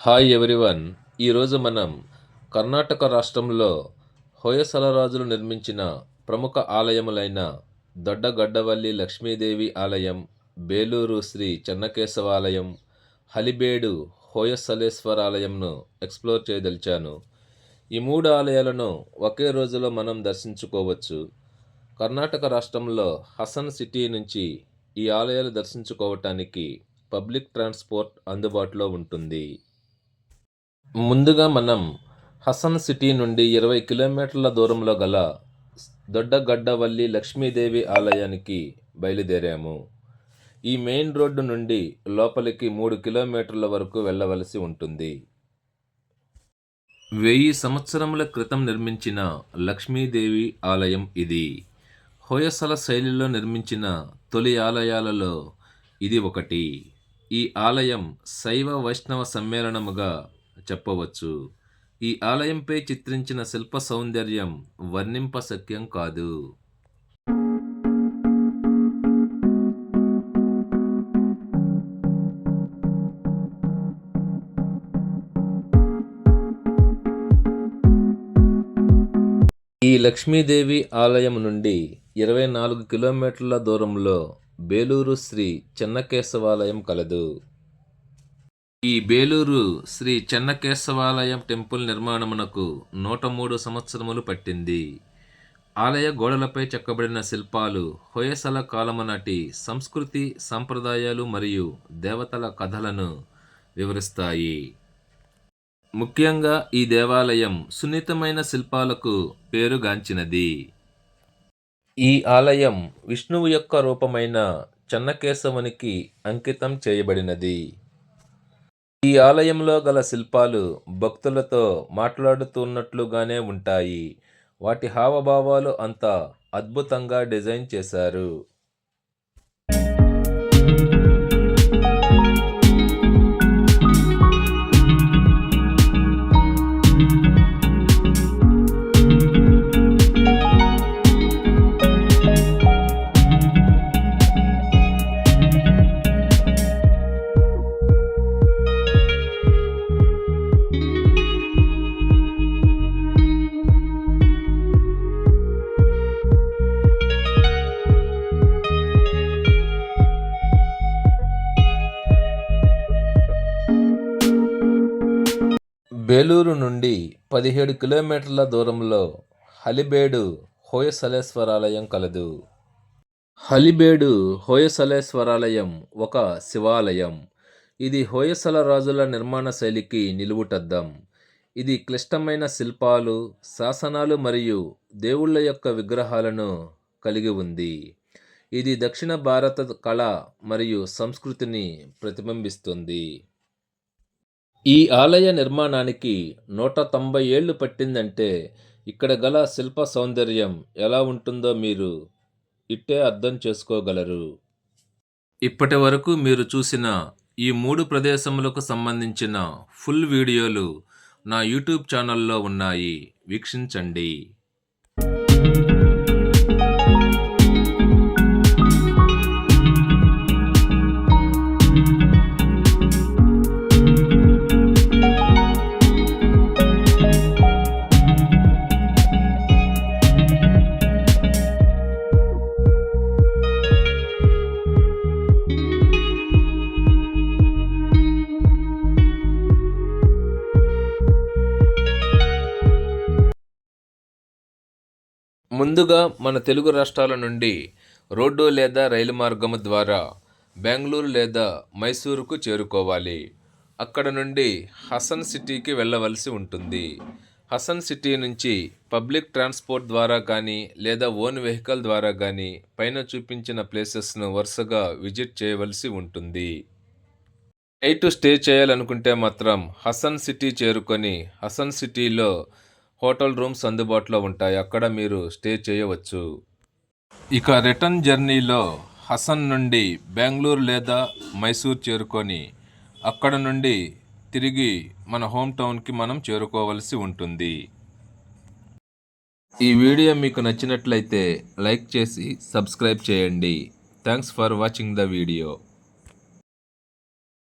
Hi everyone. ఈరోజు మనం కర్ణాటక రాష్ట్రంలో హొయసలరాజులు నిర్మించిన ప్రముఖ ఆలయములైన దొడ్డగడ్డవల్లి లక్ష్మీదేవి ఆలయం, బేలూరు శ్రీ చెన్నకేశవాలయం, హలిబేడు హోయసలేశ్వరాలయంను ఎక్స్ప్లోర్ చేయదలిచాను. ఈ మూడు ఆలయాలను ఒకే రోజులో మనం దర్శించుకోవచ్చు. కర్ణాటక రాష్ట్రంలో హసన్ సిటీ నుంచి ఈ ఆలయాలు దర్శించుకోవటానికి పబ్లిక్ ట్రాన్స్పోర్ట్ అందుబాటులో ఉంటుంది. ముందుగా మనం హసన్ సిటీ నుండి 20 కిలోమీటర్ల దూరంలో గల దొడ్డగడ్డవల్లి లక్ష్మీదేవి ఆలయానికి బయలుదేరాము. ఈ మెయిన్ రోడ్డు నుండి లోపలికి 3 కిలోమీటర్ల వరకు వెళ్ళవలసి ఉంటుంది. 1000 సంవత్సరముల క్రితం నిర్మించిన లక్ష్మీదేవి ఆలయం ఇది. హొయసల శైలిలో నిర్మించిన తొలి ఆలయాలలో ఇది ఒకటి. ఈ ఆలయం శైవ వైష్ణవ సమ్మేళనముగా చెప్పవచ్చు. ఈ ఆలయంపై చిత్రించిన శిల్ప సౌందర్యం వర్ణింపశక్యం కాదు. ఈ లక్ష్మీదేవి ఆలయం నుండి 24 కిలోమీటర్ల దూరంలో బేలూరు శ్రీ చెన్నకేశవాలయం కలదు. ఈ బేలూరు శ్రీ చెన్నకేశవాలయం టెంపుల్ నిర్మాణమునకు 103 సంవత్సరములు పట్టింది. ఆలయ గోడలపై చెక్కబడిన శిల్పాలు హొయసల కాలము నాటి సంస్కృతి, సంప్రదాయాలు మరియు దేవతల కథలను వివరిస్తాయి. ముఖ్యంగా ఈ దేవాలయం సున్నితమైన శిల్పాలకు పేరుగాంచినది. ఈ ఆలయం విష్ణువు యొక్క రూపమైన చెన్నకేశవునికి అంకితం చేయబడినది. ఈ ఆలయంలో గల శిల్పాలు భక్తులతో మాట్లాడుతున్నట్లుగానే ఉంటాయి. వాటి హావభావాలు అంత అద్భుతంగా డిజైన్ చేశారు. బేలూరు నుండి 17 కిలోమీటర్ల దూరంలో హలిబేడు హోయసలేశ్వరాలయం కలదు. హలిబేడు హోయసలేశ్వరాలయం ఒక శివాలయం. ఇది హోయసల రాజుల నిర్మాణ శైలికి నిలువుటద్దం. ఇది క్లిష్టమైన శిల్పాలు, శాసనాలు మరియు దేవుళ్ళ యొక్క విగ్రహాలను కలిగి ఉంది. ఇది దక్షిణ భారత కళ మరియు సంస్కృతిని ప్రతిబింబిస్తుంది. ఈ ఆలయ నిర్మాణానికి 190 ఏళ్లు పట్టిందంటే ఇక్కడ గల శిల్ప సౌందర్యం ఎలా ఉంటుందో మీరు ఇట్టే అర్థం చేసుకోగలరు. ఇప్పటి వరకు మీరు చూసిన ఈ 3 ప్రదేశములకు సంబంధించిన ఫుల్ వీడియోలు నా యూట్యూబ్ ఛానల్లో ఉన్నాయి, వీక్షించండి. ముందుగా మన తెలుగు రాష్ట్రాల నుండి రోడ్డు లేదా రైలు మార్గము ద్వారా బెంగళూరు లేదా మైసూరుకు చేరుకోవాలి. అక్కడ నుండి హసన్ సిటీకి వెళ్ళవలసి ఉంటుంది. హసన్ సిటీ నుంచి పబ్లిక్ ట్రాన్స్పోర్ట్ ద్వారా కానీ లేదా ఓన్ వెహికల్ ద్వారా కానీ పైన చూపించిన ప్లేసెస్ను వరుసగా విజిట్ చేయవలసి ఉంటుంది. నైట్ స్టే చేయాలనుకుంటే మాత్రం హసన్ సిటీ చేరుకొని హసన్ సిటీలో హోటల్ రూమ్స్ అందుబాటులో ఉంటాయి. అక్కడ మీరు స్టే చేయవచ్చు. ఇక రిటర్న్ జర్నీలో హసన్ నుండి బెంగళూరు లేదా మైసూర్ చేరుకొని అక్కడ నుండి తిరిగి మన హోమ్ టౌన్కి మనం చేరుకోవలసి ఉంటుంది. ఈ వీడియో మీకు నచ్చినట్లయితే లైక్ చేసి సబ్స్క్రైబ్ చేయండి. Thanks for watching the video.